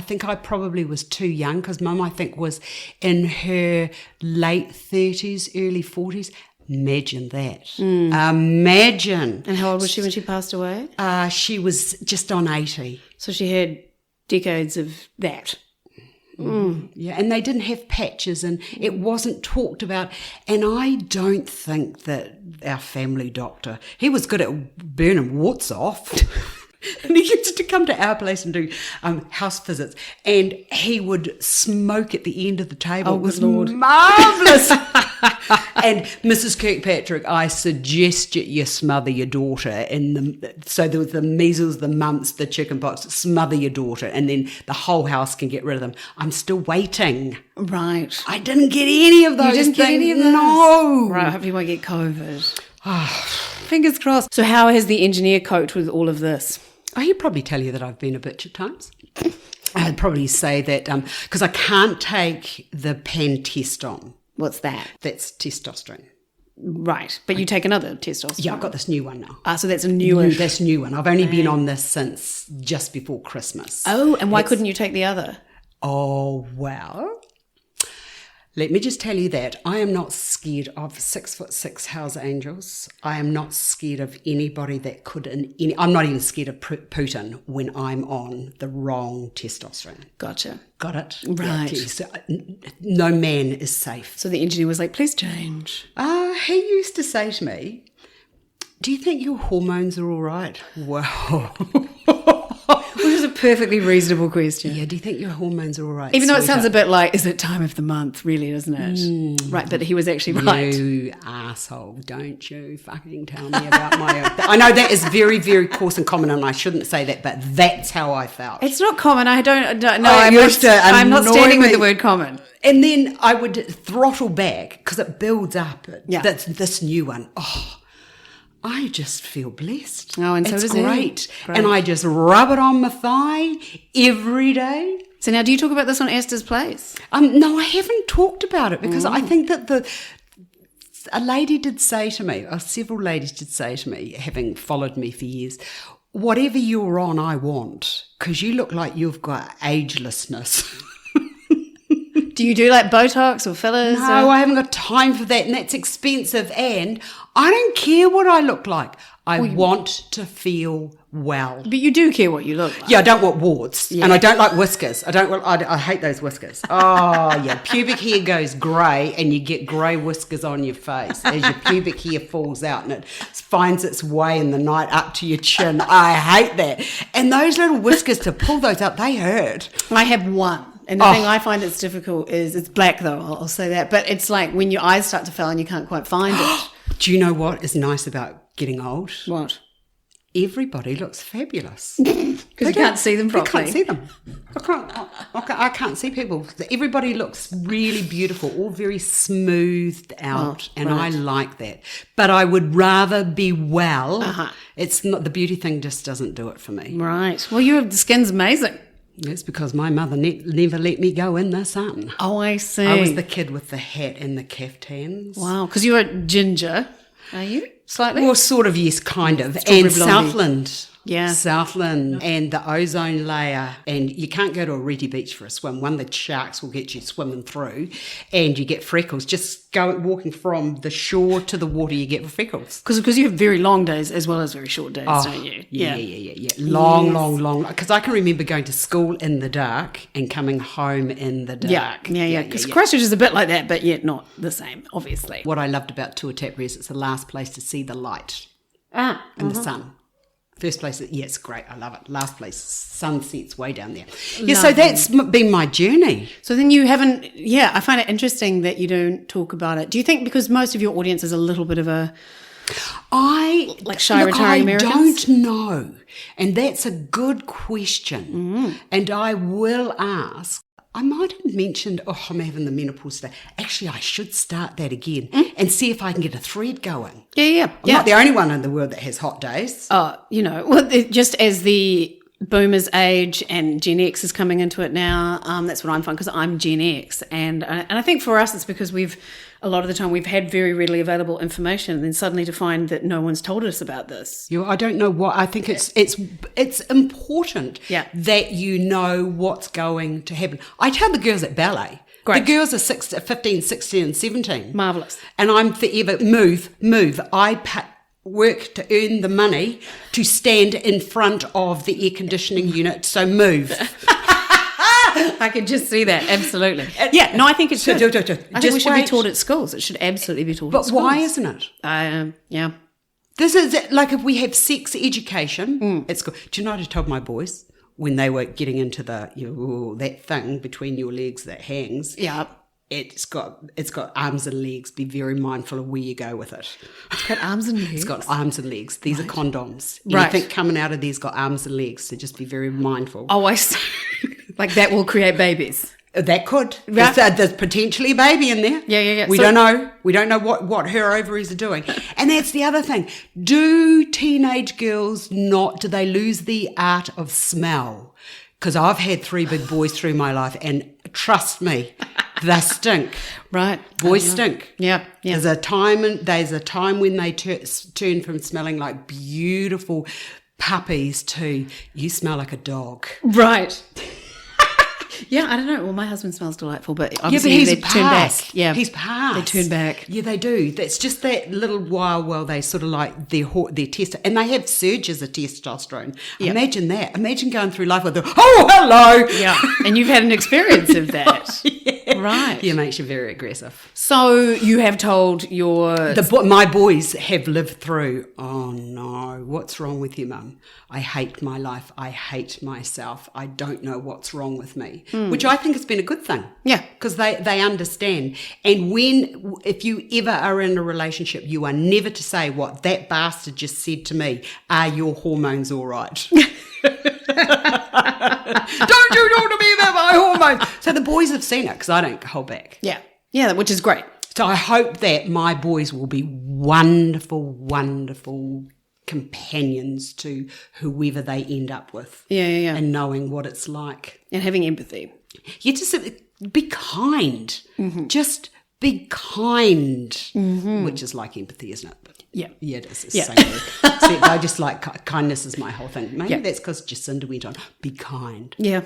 think I probably was too young, because Mum, I think, was in her late 30s, early 40s. Imagine that. Imagine. And how old was she when she passed away? She was just on 80. So she had decades of that. Yeah, and they didn't have patches and it wasn't talked about. And I don't think that our family doctor, he was good at burning warts off. And he used to come to our place and do house visits, and he would smoke at the end of the table. Oh, it was Lord. marvellous. And Mrs. Kirkpatrick, I suggest you smother your daughter so there was the measles, the mumps, the chickenpox. Smother your daughter, and then the whole house can get rid of them. I'm still waiting. Right. I didn't get any of those. You didn't get any of those? No. Right, I hope you won't get COVID. Fingers crossed. So how has the engineer coped with all of this? He'd probably tell you that I've been a bitch at times. I'd probably say that because I can't take the panteston. What's that? That's testosterone. Right, but you take another testosterone. Yeah, I've got this new one now. So that's a newish. That's new one. I've only been on this since just before Christmas. Oh, and why couldn't you take the other? Oh, well, let me just tell you that I am not scared of 6'6" house angels. I am not scared of anybody that could. I'm not even scared of Putin when I'm on the wrong testosterone. Gotcha. Got it? Right. Yeah, so, no man is safe. So the engineer was like, please change. He used to say to me, do you think your hormones are all right? Wow. Which is a perfectly reasonable question. Yeah, do you think your hormones are all right? Even though it sounds a bit like, is it time of the month, really, doesn't it? Right, but he was actually right. You asshole, don't you fucking tell me about my own. I know that is very, very coarse and common, and I shouldn't say that, but that's how I felt. It's not common. I don't know. I'm not standing with the word common. And then I would throttle back because it builds up. Yeah. That's this new one. Oh, I just feel blessed. Oh, and so does he. Great. And I just rub it on my thigh every day. So now do you talk about this on Astar's Place? No, I haven't talked about it because I think that a lady did say to me, or several ladies did say to me, having followed me for years, whatever you're on, I want, because you look like you've got agelessness. Do you do like Botox or fillers? No, I haven't got time for that, and that's expensive, and I don't care what I look like. I want to feel well. But you do care what you look like. Yeah, I don't want warts, and I don't like whiskers. I hate those whiskers. Oh, yeah, pubic hair goes grey, and you get grey whiskers on your face as your pubic hair falls out, and it finds its way in the night up to your chin. I hate that. And those little whiskers, to pull those out, they hurt. I have one. And the thing I find it's difficult is, it's black though, I'll say that, but it's like when your eyes start to fail and you can't quite find it. Do you know what is nice about getting old? What? Everybody looks fabulous. Because you can't see them properly. I can't see them. I can't see people. Everybody looks really beautiful, all very smoothed out, and I like that. But I would rather be well. It's not, the beauty thing just doesn't do it for me. Right. Well, the skin's amazing. It's because my mother never let me go in the sun. Oh, I see. I was the kid with the hat and the caftans. Wow, because you're a ginger, are you? Slightly? Well, sort of, yes, kind of. Strawberry And blondie. Southland. Yeah. Southland and the ozone layer. And you can't go to a Reti beach for a swim. One, the sharks will get you swimming through and you get freckles. Just walking from the shore to the water, you get freckles. Because you have very long days as well as very short days, don't you? Yeah. Long. Because I can remember going to school in the dark and coming home in the dark. Yeah. Because Christchurch is a bit like that, but yet not the same, obviously. What I loved about Tuatapere is it's the last place to see the light in the sun. First place, it's great. I love it. Last place, sunsets way down there. Yeah, so that's been my journey. So then you haven't, I find it interesting that you don't talk about it. Do you think because most of your audience is a little bit of a, shy retiring Americans? I don't know. And that's a good question. And I will ask. I might have mentioned, I'm having the menopause today. Actually, I should start that again and see if I can get a thread going. Yeah. I'm not the only one in the world that has hot days. Just as the boomers age and Gen X is coming into it now, that's what I'm finding because I'm Gen X. And I think for us it's because a lot of the time we've had very readily available information and then suddenly to find that no one's told us about this. I don't know what. I think it's important that you know what's going to happen. I tell the girls at ballet. Great. The girls are 15, 16 and 17. Marvellous. And I'm forever, move. I work to earn the money to stand in front of the air conditioning unit, so move. I can just see that, absolutely. Yeah, no, I think it should. I think we should be taught at schools. It should absolutely be taught at schools. But why isn't it? Yeah. This is like if we have sex education, it's good. Do you know what I told my boys when they were getting into the that thing between your legs that hangs? Yeah. It's got arms and legs. Be very mindful of where you go with it. It's got arms and legs? It's got arms and legs. These are condoms. Right. Anything coming out of these got arms and legs, so just be very mindful. Oh, I see. Like that will create babies. That could. Yeah. There's potentially a baby in there. Yeah. We don't know. We don't know what her ovaries are doing. And that's the other thing. Do teenage girls do they lose the art of smell? Because I've had 3 big boys through my life, and trust me, they stink. Right. Boys stink. Yeah. There's a time when they turn from smelling like beautiful puppies to you smell like a dog. Right. Yeah, I don't know. Well, my husband smells delightful, but obviously they turn back. Yeah, he's passed. They turn back. Yeah, they do. That's just that little while they sort of like their test, and they have surges of testosterone. Yep. Imagine that. Imagine going through life with hello. Yeah, and you've had an experience of that. Yeah. Right. Yeah, makes you very aggressive. So you have told my boys have lived through, oh no, what's wrong with you, Mum? I hate my life. I hate myself. I don't know what's wrong with me. Which I think has been a good thing. Yeah. Because they understand. And if you ever are in a relationship, you are never to say what that bastard just said to me, are your hormones all right? Don't you talk to me about my hormones. So the boys have seen it because I don't hold back. Yeah. Yeah, which is great. So I hope that my boys will be wonderful, wonderful companions to whoever they end up with. Yeah. And knowing what it's like. And having empathy. You just be kind. Mm-hmm. Just be kind. Mm-hmm. Which is like empathy, isn't it? But yeah, it is. It's the same word. See, I just like kindness is my whole thing. Maybe that's because Jacinda went on. Be kind. Yeah,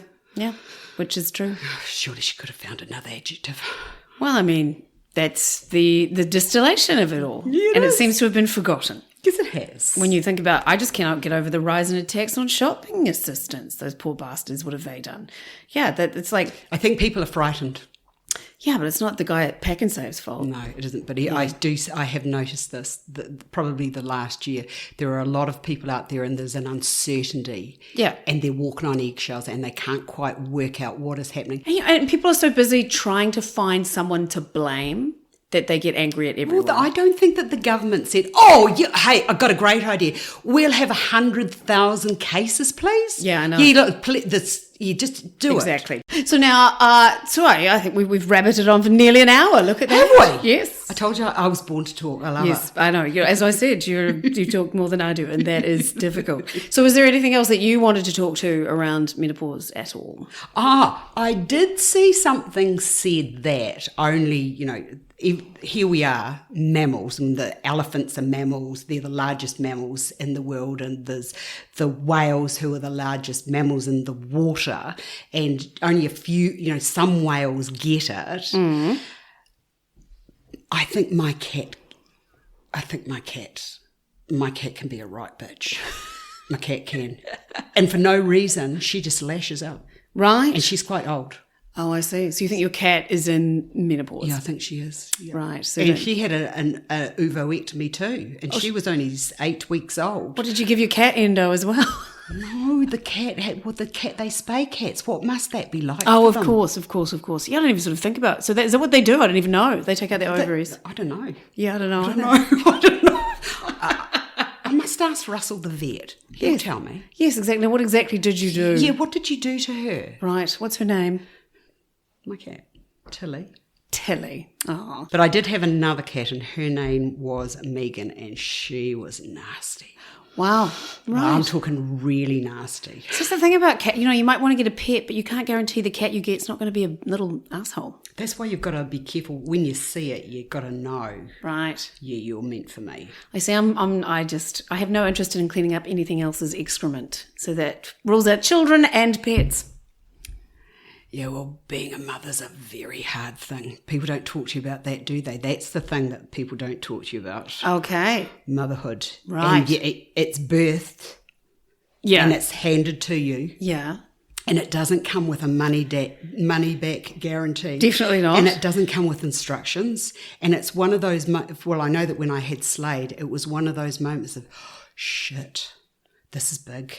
which is true. Surely she could have found another adjective. Well, I mean, that's the distillation of it all. Yeah, it seems to have been forgotten. Yes, it has. When you think about, I just cannot get over the rise in attacks on shopping assistants. Those poor bastards, what have they done? Yeah, it's like... I think people are frightened. Yeah, but it's not the guy at Pack and Save's fault. No, it isn't. But I have noticed this, probably the last year. There are a lot of people out there and there's an uncertainty. Yeah. And they're walking on eggshells and they can't quite work out what is happening. And people are so busy trying to find someone to blame that they get angry at everyone. Well, I don't think that the government said, hey, I've got a great idea. We'll have 100,000 cases, please. Yeah, I know. Yeah, look, you just do exactly. So now, I think we've rabbited on for nearly an hour. Look at that. Have we? Yes. I told you I was born to talk. I love it. Yes, I know. As I said, you talk more than I do, and that is difficult. So is there anything else that you wanted to talk to around menopause at all? I did see something said that only, here we are, mammals, and the elephants are mammals. They're the largest mammals in the world, and there's the whales who are the largest mammals in the water, and only a few, some whales get it. Mm. I think my cat can be a right bitch. My cat can. And for no reason, she just lashes out. Right. And she's quite old. Oh, I see. So you think your cat is in menopause? Yeah, I think she is. Yeah. Right. So and she had an ovoectomy too, and she was only 8 weeks old. What did you give your cat, endo, as well? No, the cat they spay cats. What must that be like? Oh, of course. Yeah, I don't even sort of think about it. So is that what they do? I don't even know. They take out their ovaries. I don't know. Yeah, I don't know. I don't know. I must ask Russell the vet. He'll tell me. Yes, exactly. What exactly did you do? Yeah, what did you do to her? Right. What's her name? My cat, Tilly. Oh. But I did have another cat, and her name was Megan, and she was nasty. Wow. Right. I'm talking really nasty. So that's the thing about cat. You might want to get a pet, but you can't guarantee the cat you get's not going to be a little asshole. That's why you've got to be careful. When you see it, you've got to know. Right. Yeah, you're meant for me. I see. I have no interest in cleaning up anything else's excrement. So that rules out children and pets. Yeah, well, being a mother's a very hard thing. People don't talk to you about that, do they? That's the thing that people don't talk to you about. Okay. Motherhood. Right. And it's birthed. Yeah. And it's handed to you. Yeah. And it doesn't come with a money back guarantee. Definitely not. And it doesn't come with instructions. And it's one of those, well, I know that when I had Slade, it was one of those moments of, shit, this is big.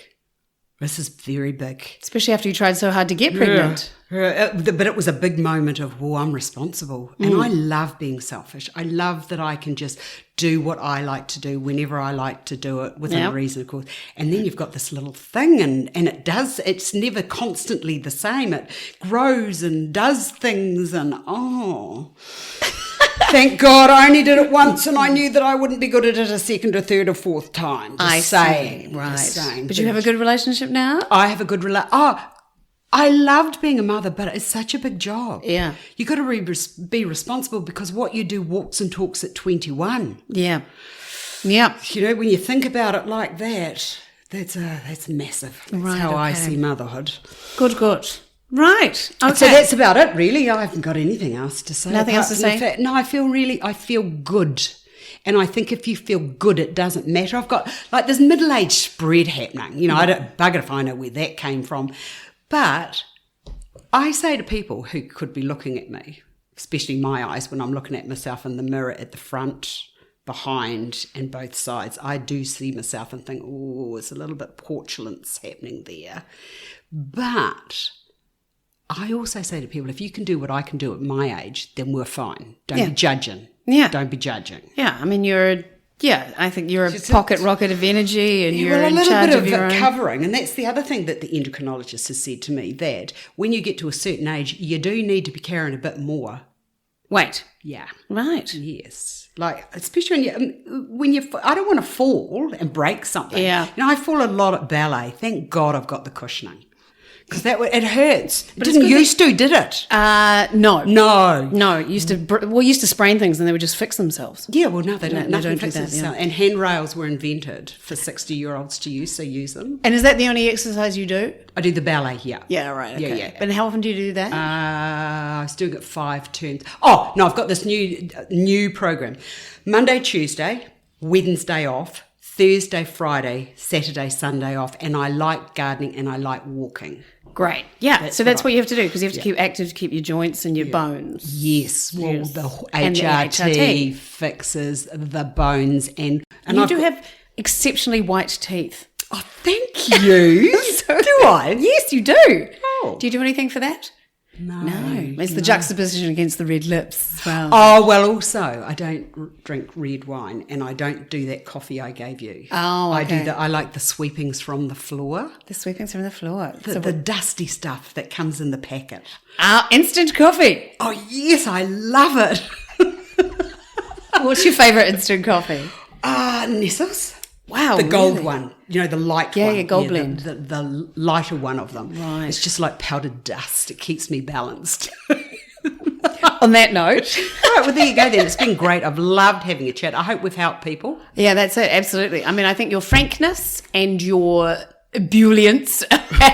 This is very big. Especially after you tried so hard to get pregnant. But it was a big moment of, I'm responsible. And I love being selfish. I love that I can just do what I like to do whenever I like to do it within reason, of course. And then you've got this little thing and it's never constantly the same. It grows and does things and, thank God I only did it once and I knew that I wouldn't be good at it a second or third or fourth time. Just saying. But you have a good relationship now? I have a good I loved being a mother, but it's such a big job. Yeah. You got to be responsible because what you do walks and talks at 21. Yeah. Yeah. You know, when you think about it like that, that's massive. That's how I see motherhood. Good. Right. Okay. So that's about it, really. I haven't got anything else to say. Nothing else to say? No, I feel good. And I think if you feel good, it doesn't matter. I've got like this middle-age spread happening. You know, I don't bugger if I know where that came from. But I say to people who could be looking at me, especially my eyes when I'm looking at myself in the mirror at the front, behind and both sides, I do see myself and think, it's a little bit portulence happening there. But I also say to people, if you can do what I can do at my age, then we're fine. Don't be judging. Yeah. Don't be judging. Yeah. I mean, I think you're a pocket rocket of energy and you're in charge of your own. Covering. And that's the other thing that the endocrinologist has said to me, that when you get to a certain age, you do need to be carrying a bit more. Weight. Yeah. Right. Yes. Like, especially when you I don't want to fall and break something. Yeah. You know, I fall a lot at ballet. Thank God I've got the cushioning. Because it hurts. But it didn't used to, did it? No. No. Used to sprain things and they would just fix themselves. Yeah, well, no, they don't. Nothing do fixes that, itself. And handrails were invented for 60-year-olds to use, so use them. And is that the only exercise you do? I do the ballet, yeah. Yeah, right. Okay. Yeah. But how often do you do that? I was doing it 5 turns. Oh, no, I've got this new program. Monday, Tuesday, Wednesday off, Thursday, Friday, Saturday, Sunday off. And I like gardening and I like walking. Great. Yeah. So that's what you have to do because you have to keep active to keep your joints and your bones. Yes. Well, the HRT fixes the bones. And you do have exceptionally white teeth. Oh, thank you. Do I? Yes, you do. Oh. Do you do anything for that? No. It's the juxtaposition against the red lips as well. Oh, well, also, I don't drink red wine and I don't do that coffee I gave you. Oh, okay. I like the sweepings from the floor. The sweepings from the floor. The dusty stuff that comes in the packet. Instant coffee. Oh, yes, I love it. What's your favourite instant coffee? Nestle's. Wow, the gold one, you know, the light one. Yeah, gold blend. The lighter one of them. Right. It's just like powdered dust. It keeps me balanced. On that note. Right, well, there you go then. It's been great. I've loved having a chat. I hope we've helped people. Yeah, that's it. Absolutely. I mean, I think your frankness and your ebullience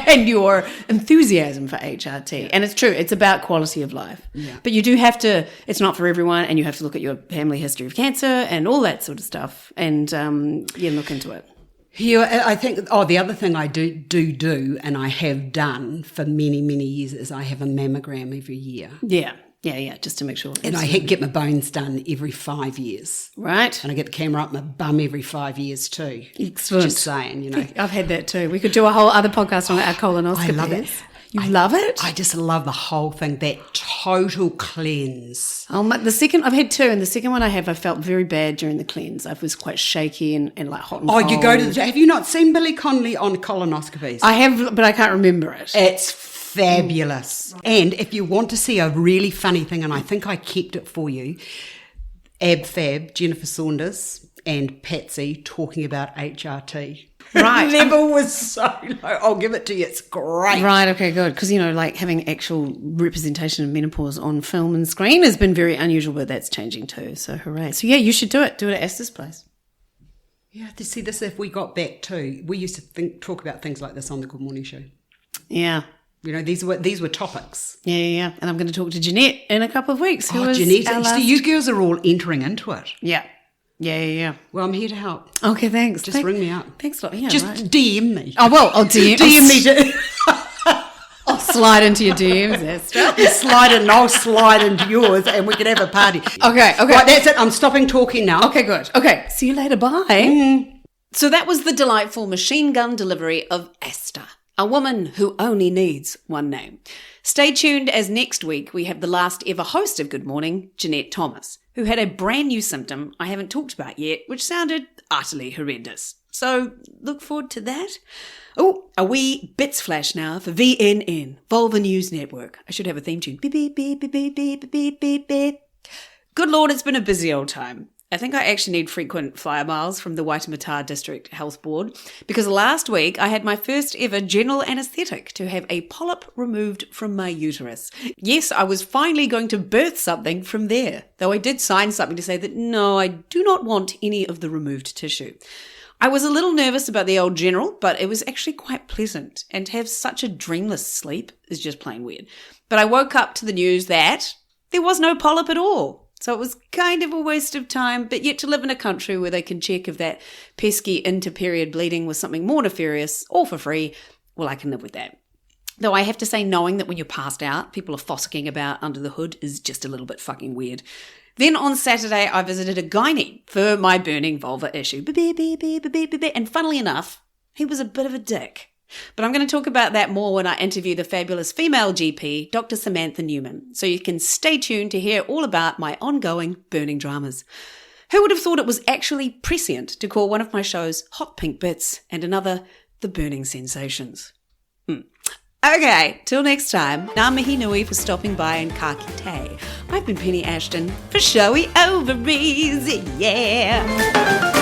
and your enthusiasm for HRT. And it's true, it's about quality of life. Yeah. But you do have to, it's not for everyone, and you have to look at your family history of cancer and all that sort of stuff and look into it. Yeah, I think, the other thing I do, and I have done for many, many years, is I have a mammogram every year. Yeah, just to make sure. And I get my bones done every 5 years. Right. And I get the camera up my bum every 5 years too. Excellent. Just saying, you know. I've had that too. We could do a whole other podcast on our colonoscopy. I love it. You love it? I just love the whole thing, that total cleanse. The second, I've had 2, and the second one I felt very bad during the cleanse. I was quite shaky and like hot and cold. You go to have you not seen Billy Connolly on colonoscopies? I have, but I can't remember it. It's fabulous. And if you want to see a really funny thing, and I think I kept it for you, Fab, Jennifer Saunders and Patsy talking about HRT. Right. The level was so low. I'll give it to you. It's great. Right, okay, good. Because, like having actual representation of menopause on film and screen has been very unusual, but that's changing too. So hooray. So yeah, you should do it. Do it at Astar's place. Yeah, to see this, if we got back too, we used to talk about things like this on the Good Morning Show. Yeah. You know, these were topics. Yeah. And I'm going to talk to Jeanette in a couple of weeks. Jeanette. You girls are all entering into it. Yeah. Well, I'm here to help. Okay, thanks. Just ring me up. Thanks a lot. Yeah, Just right. DM me. Oh, well, I'll DM. DM me. slide into your DMs, Astar. You slide in and I'll slide into yours and we can have a party. Okay. Right, that's it. I'm stopping talking now. Okay, good. Okay, see you later. Bye. So that was the delightful machine gun delivery of Astar, a woman who only needs one name. Stay tuned, as next week we have the last ever host of Good Morning, Jeanette Thomas, who had a brand new symptom I haven't talked about yet, which sounded utterly horrendous. So look forward to that. Oh, a wee bits flash now for VNN, Vulva News Network. I should have a theme tune. Beep, beep, beep, beep, beep, beep, beep, beep, beep. Good Lord, it's been a busy old time. I think I actually need frequent flyer miles from the Waitemata District Health Board because last week I had my first ever general anaesthetic to have a polyp removed from my uterus. Yes, I was finally going to birth something from there, though I did sign something to say that no, I do not want any of the removed tissue. I was a little nervous about the old general, but it was actually quite pleasant, and to have such a dreamless sleep is just plain weird. But I woke up to the news that there was no polyp at all. So it was kind of a waste of time, but yet to live in a country where they can check if that pesky inter-period bleeding was something more nefarious or for free, well, I can live with that. Though I have to say, knowing that when you're passed out, people are fossicking about under the hood is just a little bit fucking weird. Then on Saturday, I visited a gynae for my burning vulva issue. And funnily enough, he was a bit of a dick. But I'm going to talk about that more when I interview the fabulous female GP, Dr. Samantha Newman, so you can stay tuned to hear all about my ongoing burning dramas. Who would have thought it was actually prescient to call one of my shows Hot Pink Bits and another The Burning Sensations? Okay, till next time, ngā mihi nui for stopping by and ka kite. I've been Penny Ashton for Showy Ovaries, yeah!